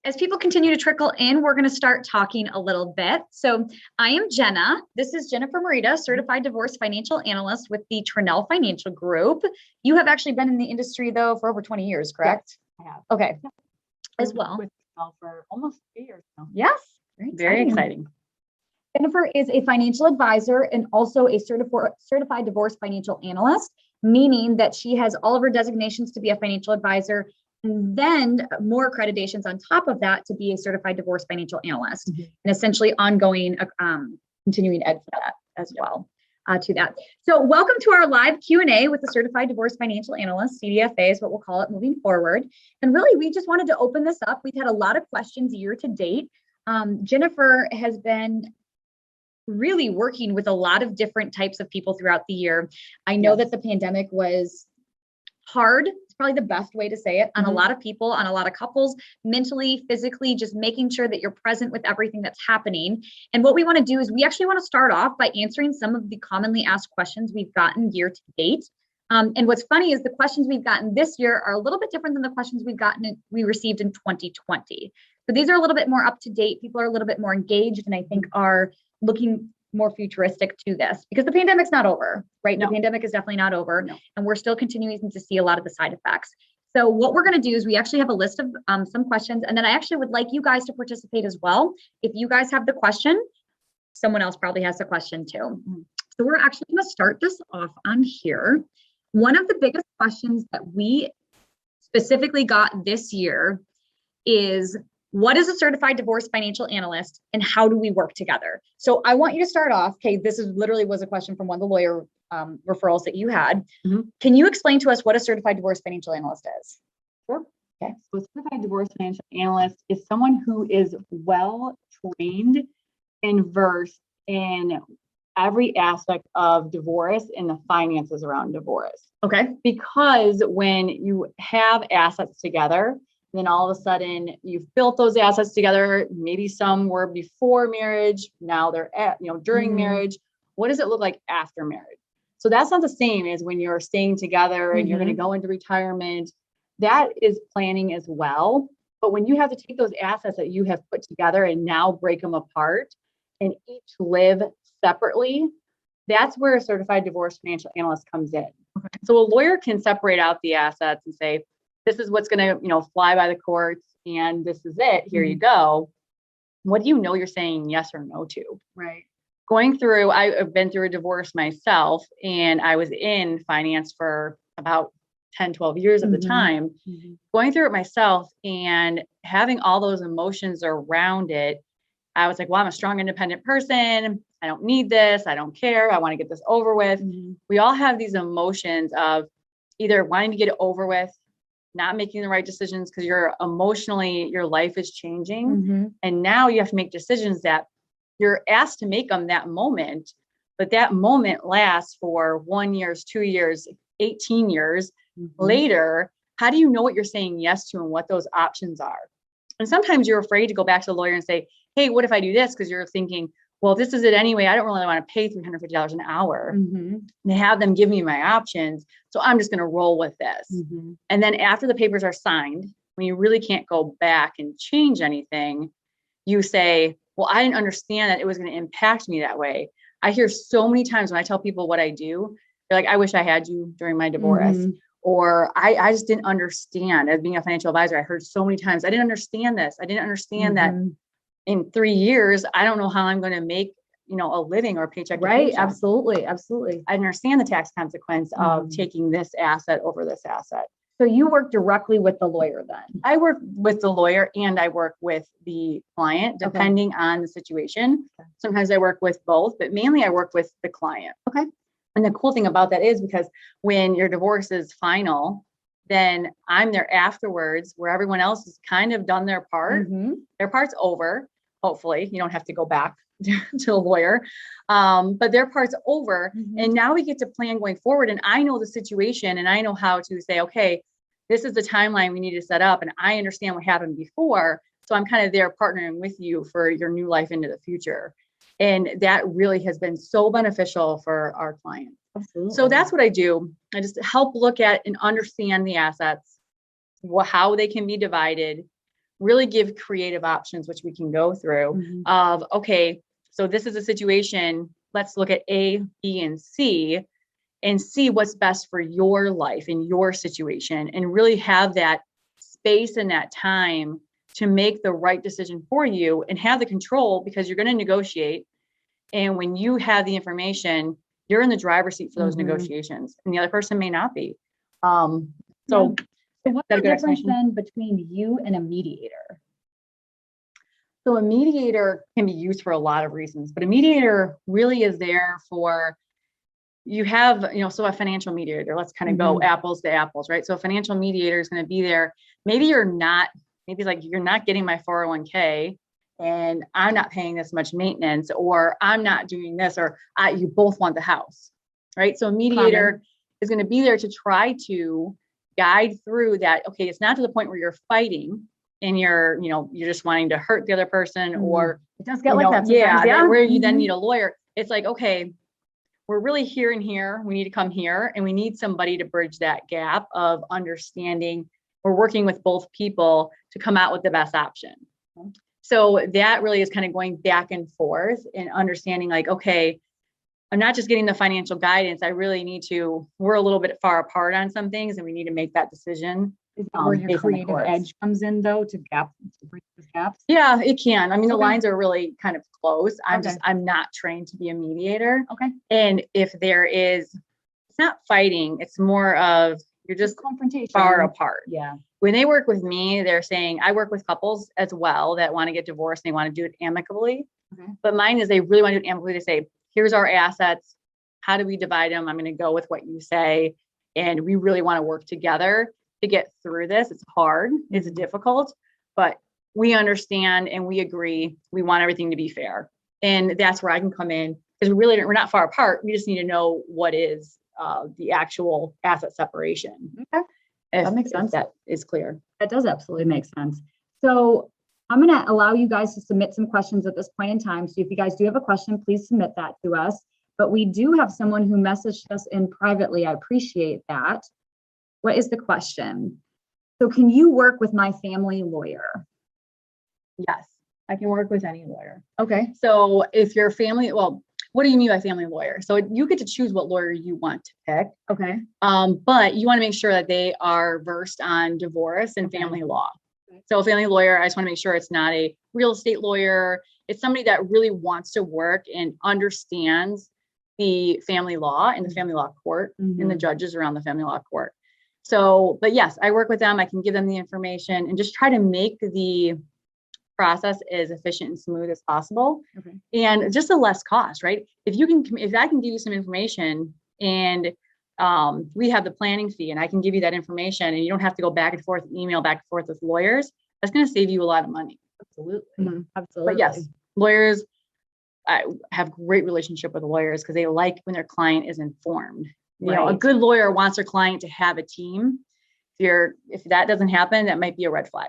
as people continue to trickle in, we're going to start talking a little bit. So I am Jenna. This is Jennifer Merida, certified divorce financial analyst with the Tranel Financial Group. You have actually been in the industry though for over 20 years, correct? Yes, I have. Okay. Yeah. As well. With Tranel for almost 3 years now. Yes. Very exciting. Jennifer is a financial advisor and also a certified divorce financial analyst, meaning that she has all of her designations to be a financial advisor and then more accreditations on top of that to be a certified divorce financial analyst, and essentially ongoing continuing ed for that as well. To that. So welcome to our live Q&A with the certified divorce financial analyst, CDFA is what we'll call it moving forward. And really, we just wanted to open this up. We've had a lot of questions year to date. Jennifer has been really working with a lot of different types of people throughout the year. I know that the pandemic was hard. It's probably the best way to say it on a lot of people, on a lot of couples, mentally, physically, just making sure that you're present with everything that's happening. And what we want to do is we actually want to start off by answering some of the commonly asked questions we've gotten year to date. And what's funny is the questions we've gotten this year are a little bit different than the questions we received in 2020. So these are a little bit more up to date. People are a little bit more engaged and I think are looking more futuristic to this because the pandemic's not over, right? No. The pandemic is definitely not over and we're still continuing to see a lot of the side effects. So what we're going to do is we actually have a list of some questions, and then I actually would like you guys to participate as well. If you guys have the question, someone else probably has the question too. So we're actually going to start this off on here. One of the biggest questions that we specifically got this year is, what is a certified divorce financial analyst and how do we work together? So I want you to start off. Okay, this is literally was a question from one of the lawyer referrals that you had. Can you explain to us what a certified divorce financial analyst is? Sure. Okay. So a certified divorce financial analyst is someone who is well trained and versed in every aspect of divorce and the finances around divorce. Okay. Because when you have assets together, then all of a sudden you've built those assets together. Maybe some were before marriage. Now they're at, during marriage. What does it look like after marriage? So that's not the same as when you're staying together and you're going to go into retirement. That is planning as well. But when you have to take those assets that you have put together and now break them apart and each live separately, that's where a certified divorce financial analyst comes in. Okay. So a lawyer can separate out the assets and say, this is what's going to, fly by the courts and this is it. Here you go. What do you know you're saying yes or no to? Right. I've been through a divorce myself and I was in finance for about 10, 12 years at the time, going through it myself and having all those emotions around it. I was like, well, I'm a strong, independent person. I don't need this. I don't care. I want to get this over with. We all have these emotions of either wanting to get it over with, not making the right decisions because your life is changing. And now you have to make decisions that you're asked to make them that moment, but that moment lasts for 1 year, 2 years, 18 years later. How do you know what you're saying yes to and what those options are? And sometimes you're afraid to go back to the lawyer and say, hey, what if I do this? Because you're thinking, well, this is it anyway. I don't really want to pay $350 an hour and have them give me my options. So I'm just going to roll with this. And then after the papers are signed, when you really can't go back and change anything, you say, well, I didn't understand that it was going to impact me that way. I hear so many times when I tell people what I do, they're like, I wish I had you during my divorce. Or I just didn't understand. As being a financial advisor, I heard so many times, I didn't understand this. I didn't understand that in 3 years, I don't know how I'm going to make, a living or paycheck to paycheck. Absolutely. I understand the tax consequence of taking this asset over this asset. So you work directly with the lawyer then? I work with the lawyer and I work with the client, depending on the situation. Sometimes I work with both, but mainly I work with the client. Okay. And the cool thing about that is because when your divorce is final, then I'm there afterwards where everyone else has kind of done their part. Their part's over. Hopefully you don't have to go back to a lawyer, but their part's over. And now we get to plan going forward. And I know the situation and I know how to say, okay, this is the timeline we need to set up. And I understand what happened before. So I'm kind of there partnering with you for your new life into the future. And that really has been so beneficial for our clients. Absolutely. So that's what I do. I just help look at and understand the assets, how they can be divided, really give creative options, which we can go through of, okay, so this is a situation. Let's look at A, B, and see what's best for your life and your situation, and really have that space and that time to make the right decision for you and have the control, because you're going to negotiate. And when you have the information, you're in the driver's seat for those negotiations, and the other person may not be. So what's the difference then between you and a mediator? So a mediator can be used for a lot of reasons, but a mediator really is there for, you have, so a financial mediator, let's kind of go apples to apples, right? So a financial mediator is going to be there. Maybe you're not getting my 401k and I'm not paying this much maintenance, or I'm not doing this, or you both want the house, right? So a mediator is going to be there to try to guide through that. Okay, it's not to the point where you're fighting and you're just wanting to hurt the other person, or it does get like that sometimes, where you then need a lawyer. It's like, okay, we're really here and here. We need to come here, and we need somebody to bridge that gap of understanding. We're working with both people to come out with the best option. So that really is kind of going back and forth and understanding, like, okay, I'm not just getting the financial guidance. I really need to, we're a little bit far apart on some things, and we need to make that decision. Is that where your creative edge comes in, though, to bridge those gaps? Yeah, it can. I mean, the lines are really kind of close. I'm not trained to be a mediator. Okay. And if there is, it's not fighting, it's more of, you're just confrontation, far apart. Yeah. When they work with me, they're saying, I work with couples as well that want to get divorced and they want to do it amicably. Okay. But mine is, they really want to do it amicably, to say, here's our assets. How do we divide them? I'm going to go with what you say. And we really want to work together to get through this. It's hard. It's difficult, but we understand and we agree. We want everything to be fair. And that's where I can come in, because we're not far apart. We just need to know what is the actual asset separation. Okay. That makes sense. That is clear. That does absolutely make sense. So I'm going to allow you guys to submit some questions at this point in time. So if you guys do have a question, please submit that to us. But we do have someone who messaged us in privately. I appreciate that. What is the question? So can you work with my family lawyer? Yes, I can work with any lawyer. Okay. So if your family, well, what do you mean by family lawyer? So you get to choose what lawyer you want to pick. Okay. But you want to make sure that they are versed on divorce and family law. So a family lawyer, I just want to make sure it's not a real estate lawyer. It's somebody that really wants to work and understands the family law and the family law court and the judges around the family law court. So, but yes, I work with them. I can give them the information and just try to make the process as efficient and smooth as possible. Okay. And just a less cost, right? If I can give you some information and we have the planning fee and I can give you that information and you don't have to go back and forth, email back and forth with lawyers, that's going to save you a lot of money. Absolutely. Absolutely. But yes, lawyers, I have great relationship with lawyers because they like when their client is informed. You know, a good lawyer wants their client to have a team. If that doesn't happen, that might be a red flag.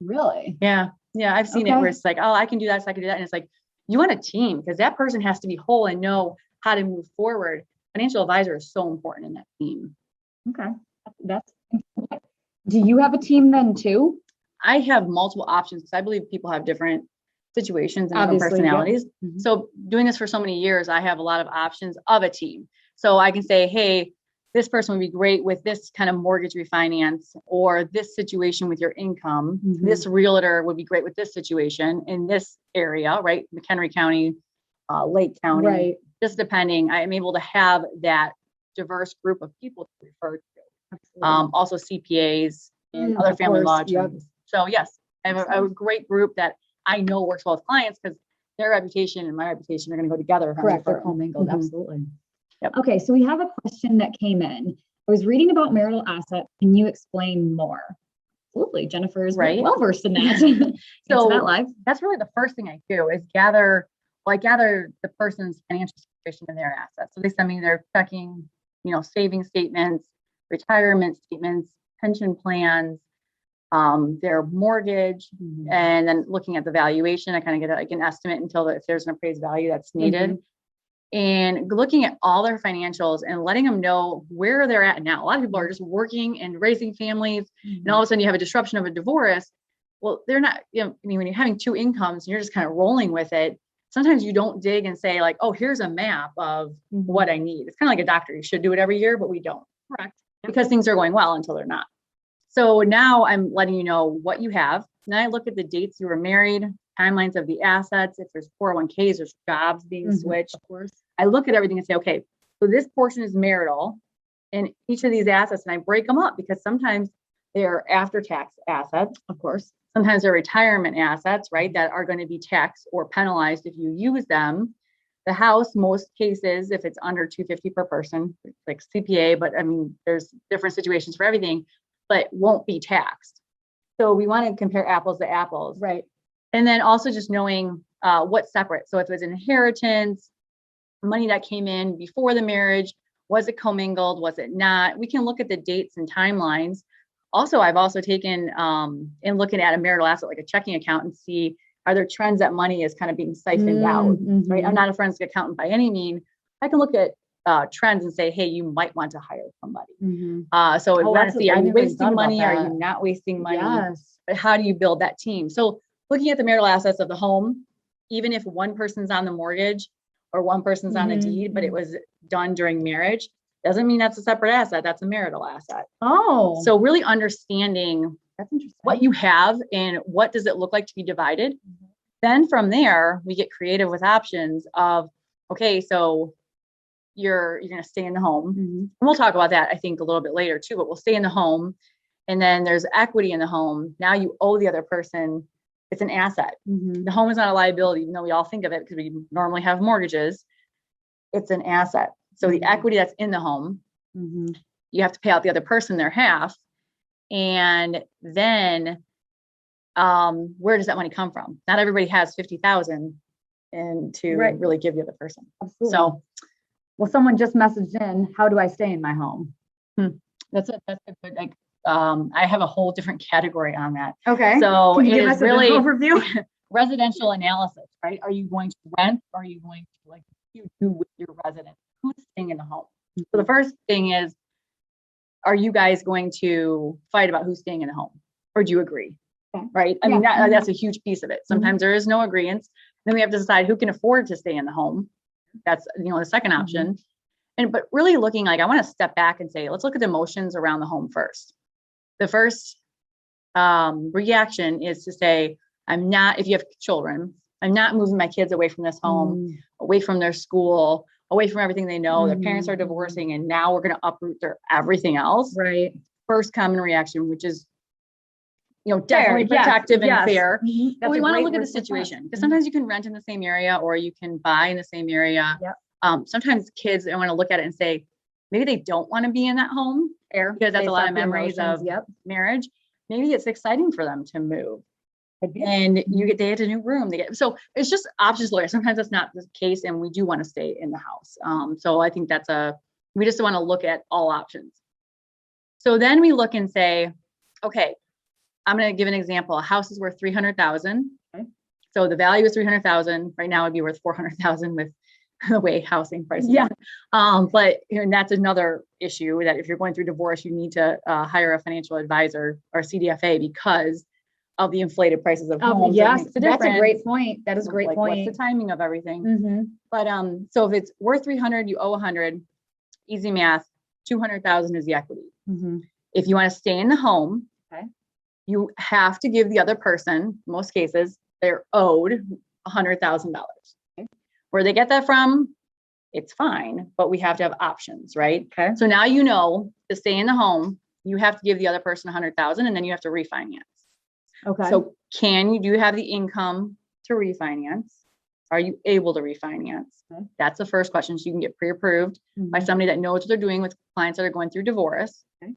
Really? Yeah. Yeah. I've seen it where it's like, oh, I can do that. So I can do that. And it's like, you want a team because that person has to be whole and know how to move forward. Financial advisor is so important in that team. Okay. Do you have a team then too? I have multiple options because I believe people have different situations and different personalities. Yeah. So doing this for so many years, I have a lot of options of a team. So I can say, hey, this person would be great with this kind of mortgage refinance or this situation with your income. This realtor would be great with this situation in this area, right? McHenry County, Lake County, just depending. I am able to have that diverse group of people to refer to. Also CPAs and other family law attorneys. So yes, I have a great group that I know works well with clients because their reputation and my reputation are going to go together. Correct. They're commingled. Absolutely. Yep. Okay. So we have a question that came in. I was reading about marital assets. Can you explain more? Absolutely. Jennifer is well versed in that. So that live. That's really the first thing I do is gather the person's financial situation and their assets. So they send me their checking, saving statements, retirement statements, pension plans, their mortgage, and then looking at the valuation, I kind of get an estimate if there's an appraised value that's needed. And looking at all their financials and letting them know where they're at now. A lot of people are just working and raising families, and all of a sudden you have a disruption of a divorce. Well, they're not, I mean, when you're having two incomes and you're just kind of rolling with it, sometimes you don't dig and say like, oh, here's a map of what I need. It's kind of like a doctor. You should do it every year, but we don't. Correct. Because things are going well until they're not. So now I'm letting you know what you have. Then I look at the dates you were married, timelines of the assets. If there's 401ks, there's jobs being switched. Of course. I look at everything and say, okay, so this portion is marital and each of these assets, and I break them up because sometimes they're after-tax assets, of course. Sometimes they're retirement assets, right, that are going to be taxed or penalized if you use them. The house, most cases, if it's under 250 per person, like CPA, but I mean, there's different situations for everything, but won't be taxed. So we want to compare apples to apples. Right. And then also just knowing what's separate. So if it's inheritance, money that came in before the marriage, was it commingled? Was it not? We can look at the dates and timelines. Also, I've also taken in looking at a marital asset, like a checking account, and see, are there trends that money is kind of being siphoned out, right? I'm not a forensic accountant by any means. I can look at trends and say, hey, you might want to hire somebody. So I want to see, are you wasting money? Are you not wasting money? Yes. But how do you build that team? So looking at the marital assets of the home, even if one person's on the mortgage or one person's on the deed, but it was done during marriage, doesn't mean that's a separate asset. That's a marital asset. Oh. So really understanding That's interesting. what you have and what does it look like to be divided. Then from there, we get creative with options of, okay, so you're going to stay in the home. And we'll talk about that, I think, a little bit later too, but we'll stay in the home. And then there's equity in the home. Now you owe the other person. It's an asset. The home is not a liability, even though we all think of it because we normally have mortgages. It's an asset. So the equity that's in the home, you have to pay out the other person their half. And then where does that money come from? Not everybody has 50,000 and to really give the other person. Absolutely. So, well, someone just messaged in, how do I stay in my home? That's a good, like, I have a whole different category on that. Okay. So can you it give is us really an overview? residential analysis, right? Are you going to rent? Or are you going to like you do with your resident? Who's staying in the home? So the first thing is, are you guys going to fight about who's staying in the home? Or do you agree? Right? I mean, that's a huge piece of it. Sometimes there is no agreement. Then we have to decide who can afford to stay in the home. That's, the second option. But really looking like, I want to step back and say, let's look at the emotions around the home first. The first reaction is to say, if you have children, I'm not moving my kids away from this home, away from their school, away from everything they know. Their parents are divorcing and now we're going to uproot their everything else. Right. First common reaction, which is, definitely protective and fair. But we want to look at the situation because sometimes you can rent in the same area or you can buy in the same area. Sometimes kids, I want to look at it and say, maybe they don't want to be in that home because that's a lot of memories of marriage. Maybe it's exciting for them to move. And they get a new room. So it's just options lawyer. Sometimes that's not the case, and we do want to stay in the house. So I think we just want to look at all options. So then we look and say, okay, I'm going to give an example. A house is worth $300,000. Okay. So the value is $300,000. Right now it'd be worth $400,000 with the way housing prices are. But and that's another issue that if you're going through divorce, you need to hire a financial advisor or CDFA because of the inflated prices of homes. Yes, that's a great point. That is a great point. What's the timing of everything? But so if it's worth 300, you owe 100. Easy math. 200,000 is the equity. If you want to stay in the home, you have to give the other person, most cases, they're owed $100,000. Where they get that from, it's fine, but we have to have options, right? Okay. So now to stay in the home, you have to give the other person $100,000 and then you have to refinance. Okay. So do you have the income to refinance? Are you able to refinance? Okay. That's the first question. So you can get pre-approved by somebody that knows what they're doing with clients that are going through divorce. Okay.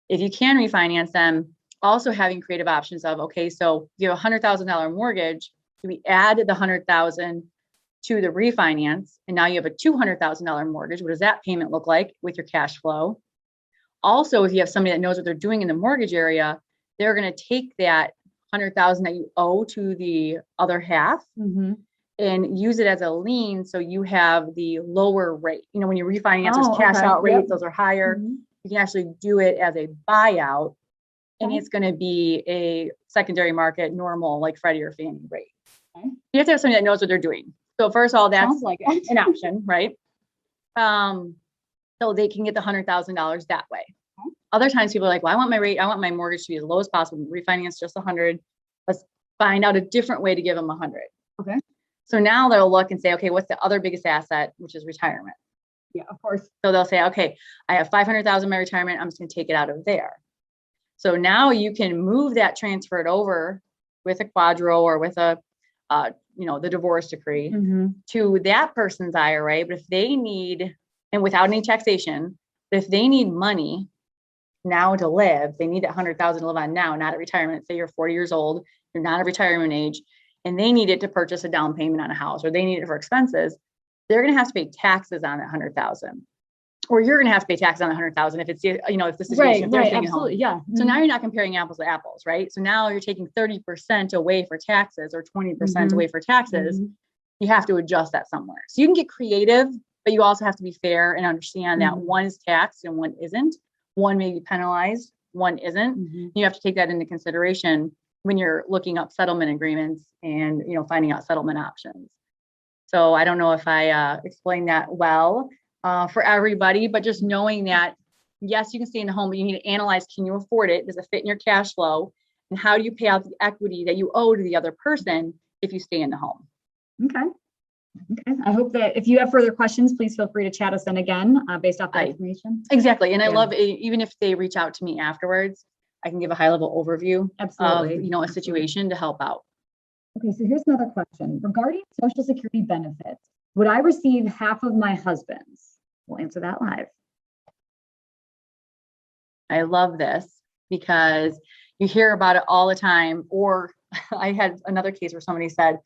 If you can refinance them, also having creative options of, okay, so if you have a $100,000 mortgage, do we add the $100,000 to the refinance? And now you have a $200,000 mortgage. What does that payment look like with your cash flow? Also, if you have somebody that knows what they're doing in the mortgage area, they're going to take that $100,000 that you owe to the other half and use it as a lien. So you have the lower rate. When you refinance, there's cash out rates, those are higher. You can actually do it as a buyout and it's going to be a secondary market normal, like Freddie or Fannie rate. Okay. You have to have somebody that knows what they're doing. So first of all, that's Sounds like it. an option, right? So they can get the $100,000 that way. Okay. Other times people are like, well, I want my mortgage to be as low as possible. Refinance just 100. Let's find out a different way to give them 100. Okay. So now they'll look and say, okay, what's the other biggest asset, which is retirement? Yeah, of course. So they'll say, okay, I have 500,000 in my retirement. I'm just going to take it out of there. So now you can move that, transfer it over with a quadro or with a, the divorce decree to that person's IRA. But if they need, and without any taxation, but if they need money now to live, they need that 100,000 to live on now, not at retirement. Say you're 40 years old, you're not at retirement age, and they need it to purchase a down payment on a house, or they need it for expenses. They're going to have to pay taxes on that 100,000, or you're going to have to pay taxes on the 100,000 if it's, if the situation, right, absolutely, yeah. So now you're not comparing apples to apples, right? So now you're taking 30% away for taxes or 20% away for taxes. You have to adjust that somewhere. So you can get creative, but you also have to be fair and understand that one is taxed and one isn't. One may be penalized, one isn't. You have to take that into consideration when you're looking up settlement agreements and, finding out settlement options. So I don't know if I explained that well for everybody, but just knowing that, yes, you can stay in the home, but you need to analyze, can you afford it? Does it fit in your cash flow? And how do you pay out the equity that you owe to the other person if you stay in the home? Okay. I hope that if you have further questions, please feel free to chat us in again based off that information. Exactly. And I love it, even if they reach out to me afterwards, I can give a high level overview of, a situation to help out. Okay, so here's another question. Regarding Social Security benefits, would I receive half of my husband's? We'll answer that live. I love this because you hear about it all the time. Or I had another case where somebody said,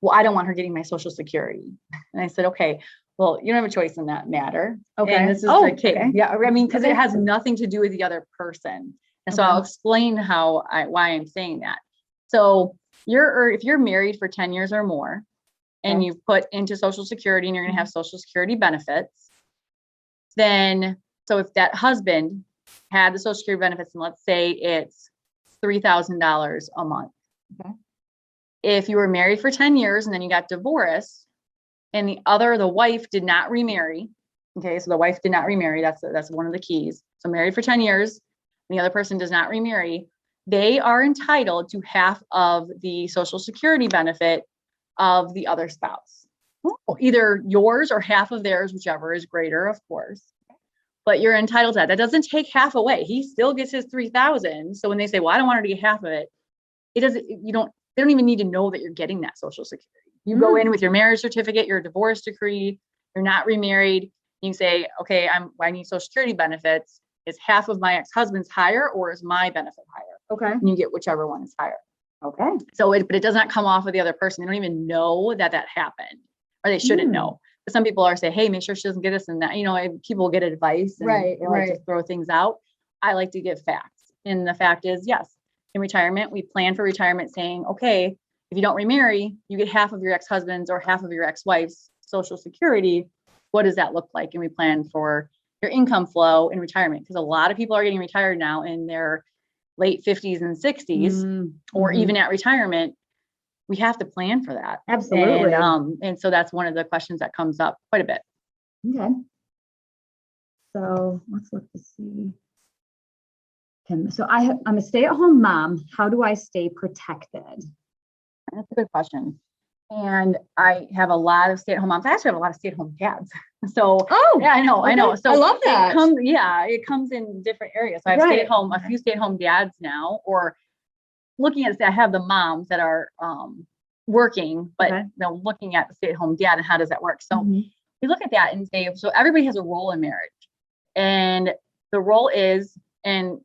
well, I don't want her getting my Social Security. And I said, okay, well, you don't have a choice in that matter. Okay. And this is the case. Okay. Yeah. I mean, because it has nothing to do with the other person. And so I'll explain why I'm saying that. So if you're married for 10 years or more and you've put into Social Security and you're going to have Social Security benefits, then, so if that husband had the Social Security benefits, and let's say it's $3,000 a month. Okay. If you were married for 10 years and then you got divorced and the wife did not remarry. Okay. So the wife did not remarry. That's one of the keys. So married for 10 years, and the other person does not remarry, they are entitled to half of the Social Security benefit of the other spouse. Either yours or half of theirs, whichever is greater, of course. But you're entitled to that. That doesn't take half away. He still gets his $3,000. So when they say, well, I don't want her to get half of it, they don't even need to know that you're getting that Social Security. You go in with your marriage certificate, your divorce decree, you're not remarried. You say, okay, I need Social Security benefits. Is half of my ex-husband's higher or is my benefit higher? Okay. And you get whichever one is higher. Okay. So but it does not come off of the other person. They don't even know that happened, or they shouldn't know. But some people are saying, hey, make sure she doesn't get us in that. People get advice and they like to throw things out. I like to give facts. And the fact is, yes, in retirement, we plan for retirement saying, okay, if you don't remarry, you get half of your ex-husband's or half of your ex-wife's Social Security. What does that look like? And we plan for your income flow in retirement, because a lot of people are getting retired now in their late 50s and 60s, or even at retirement. We have to plan for that. Absolutely. And so that's one of the questions that comes up quite a bit. Okay. So let's look to see. So I'm a stay-at-home mom. How do I stay protected? That's a good question. And I have a lot of stay-at-home moms. I actually have a lot of stay-at-home dads. So yeah, I know. So I love that. It comes in different areas. So I have a few stay-at-home dads now, or looking at, I have the moms that are working, but looking at the stay-at-home dad and how does that work? So we look at that and say, so everybody has a role in marriage, and the role is, and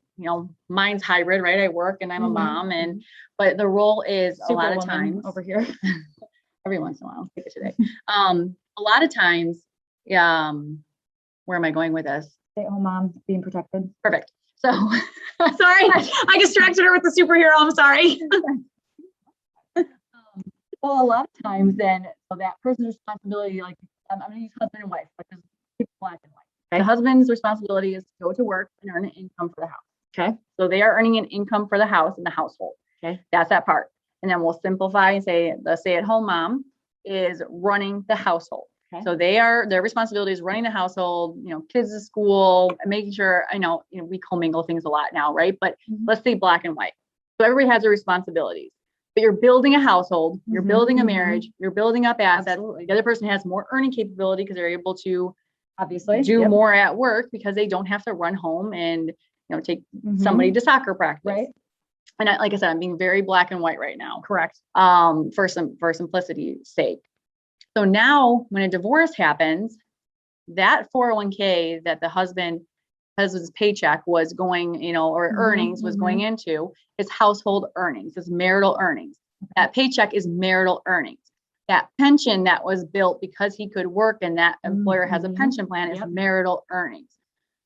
mine's hybrid, right? I work and I'm a mom, but the role is a lot of times over here. Every once in a while, I'll take it today. A lot of times, where am I going with this? Stay-at-home mom being protected. Perfect. So, sorry, I distracted her with the superhero. I'm sorry. Well, a lot of times then, so that person's responsibility, like I'm going to use husband and wife, but just keep black and white. Okay? The husband's responsibility is to go to work and earn an income for the house. Okay. So they are earning an income for the house and the household. Okay. That's that part. And then we'll simplify and say the stay-at-home mom is running the household. Okay. So their responsibility is running the household, kids to school, and making sure, we commingle things a lot now, right? But let's say black and white. So everybody has their responsibilities, but you're building a household, you're building a marriage, you're building up assets. Absolutely. The other person has more earning capability because they're able to obviously do more at work because they don't have to run home and, take somebody to soccer practice. Right. And like I said, I'm being very black and white right now. Correct. For simplicity's sake. So now when a divorce happens, that 401k that the husband's paycheck was going, or earnings was going into is household earnings, is marital earnings. That paycheck is marital earnings. That pension that was built because he could work and that employer has a pension plan is marital earnings.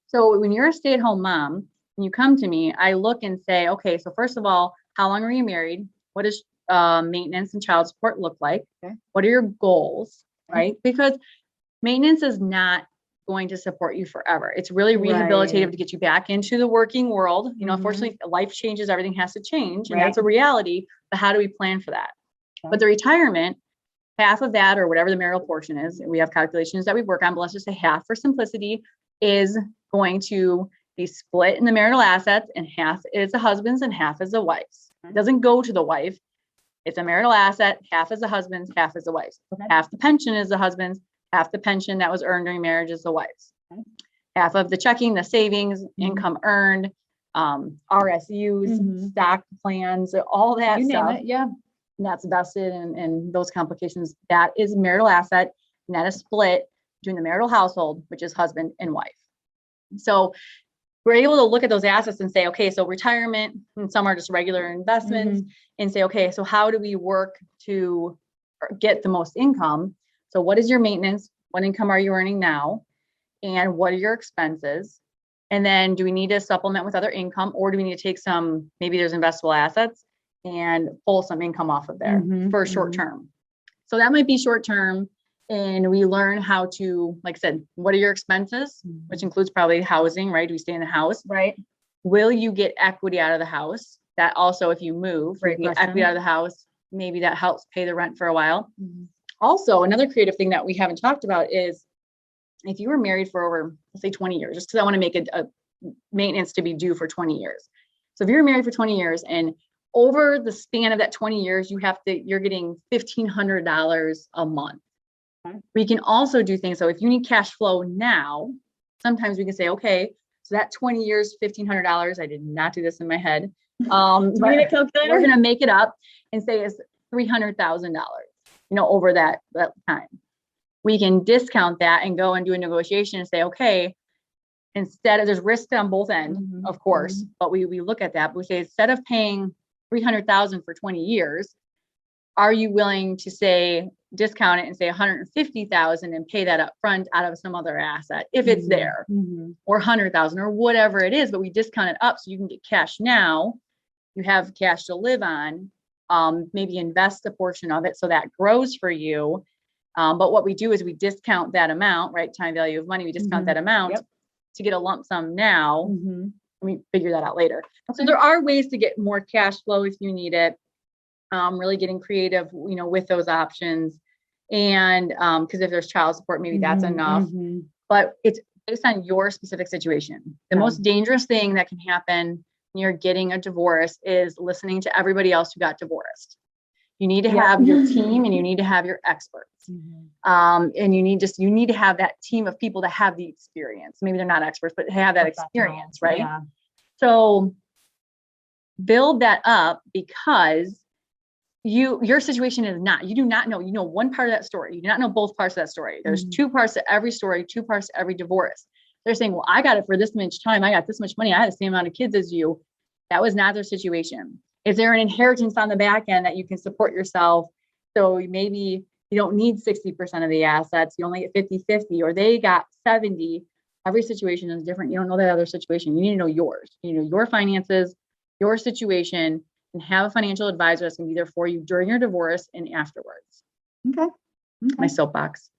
So when you're a stay-at-home mom and you come to me, I look and say, okay, so first of all, how long are you married? What does maintenance and child support look like? Okay. What are your goals, right? Because maintenance is not going to support you forever. It's really rehabilitative to get you back into the working world. Unfortunately, life changes, everything has to change, and that's a reality. But how do we plan for that? Okay. But the retirement, half of that, or whatever the marital portion is, we have calculations that we work on, but let's just say half for simplicity is going to be split in the marital assets, and half is the husband's and half is the wife's. It doesn't go to the wife. It's a marital asset. Half is the husband's, half is the wife's. Okay. Half the pension is the husband's, half the pension that was earned during marriage is the wife's. Okay. Half of the checking, the savings, income earned, RSUs, stock plans, all that stuff. Name it, and that's vested and those complications. That is marital asset, and that is split between the marital household, which is husband and wife. So we're able to look at those assets and say, okay, so retirement, and some are just regular investments, and say, okay, so how do we work to get the most income? So what is your maintenance? What income are you earning now? And what are your expenses? And then do we need to supplement with other income, or do we need to take some, maybe there's investable assets and pull some income off of there for short term? So that might be short term. And we learn how to, like I said, what are your expenses, which includes probably housing, right? Do we stay in the house? Right. Will you get equity out of the house? That also, if you move, you get equity out of the house, maybe that helps pay the rent for a while. Also, another creative thing that we haven't talked about is if you were married for over, let's say 20 years, just because I want to make a maintenance to be due for 20 years. So if you're married for 20 years and over the span of that 20 years, you're getting $1,500 a month. We can also do things. So if you need cash flow now, sometimes we can say, okay, so that 20 years, $1,500, I did not do this in my head. We're going to make it up and say it's $300,000, over that time. We can discount that and go and do a negotiation and say, okay, instead of, there's risk on both ends, of course, but we look at that, but we say, instead of paying $300,000 for 20 years, are you willing to say, discount it and say $150,000 and pay that up front out of some other asset if it's there, or $100,000 or whatever it is, but we discount it up so you can get cash now. You have cash to live on, maybe invest a portion of it so that grows for you. But what we do is we discount that amount, right? Time value of money, we discount that amount to get a lump sum now. And we figure that out later. So there are ways to get more cash flow if you need it. Really getting creative, with those options. And because if there's child support, maybe that's enough, but it's based on your specific situation. The most dangerous thing that can happen when you're getting a divorce is listening to everybody else who got divorced. You need to have your team and you need to have your experts. And you need to have that team of people that have the experience. Maybe they're not experts, but have that experience, right? Yeah. So build that up, because your situation is not, you do not know, one part of that story. You do not know both parts of that story. There's two parts to every story, two parts to every divorce. They're saying, well, I got it for this much time. I got this much money. I had the same amount of kids as you. That was not their situation. Is there an inheritance on the back end that you can support yourself? So maybe you don't need 60% of the assets. You only get 50-50, or they got 70. Every situation is different. You don't know that other situation. You need to know yours. You know your finances, your situation, and have a financial advisor that's going to be there for you during your divorce and afterwards. Okay. My soapbox.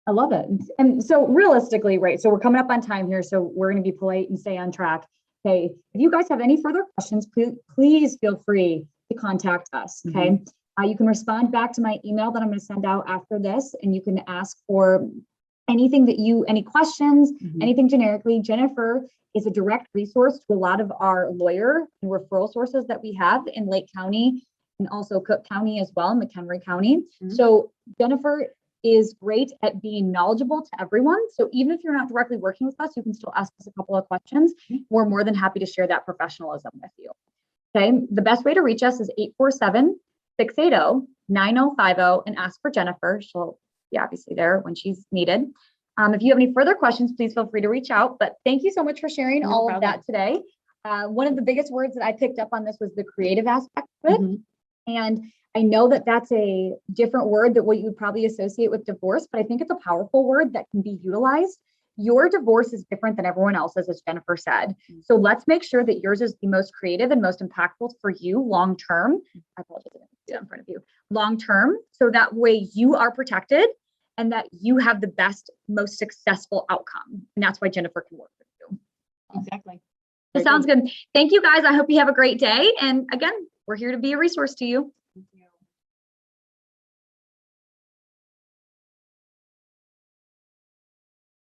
I love it. And so realistically, right, so we're coming up on time here, so we're going to be polite and stay on track. Okay. If you guys have any further questions, please feel free to contact us. Okay. You can respond back to my email that I'm going to send out after this, and you can ask for anything any questions, anything generically. Jennifer is a direct resource to a lot of our lawyer and referral sources that we have in Lake County and also Cook County as well, McHenry County. So Jennifer is great at being knowledgeable to everyone. So even if you're not directly working with us, you can still ask us a couple of questions. We're more than happy to share that professionalism with you. Okay. The best way to reach us is 847-680-9050 and ask for Jennifer. She'll be obviously there when she's needed. If you have any further questions, please feel free to reach out. But thank you so much for sharing all of that today. One of the biggest words that I picked up on this was the creative aspect of it. And I know that that's a different word than what you would probably associate with divorce, but I think it's a powerful word that can be utilized. Your divorce is different than everyone else's, as Jennifer said. So let's make sure that yours is the most creative and most impactful for you long term. I apologize, I didn't do that in front of you. Long term, so that way you are protected and that you have the best, most successful outcome. And that's why Jennifer can work with you. Exactly. It sounds good. Thank you guys. I hope you have a great day. And again, we're here to be a resource to you.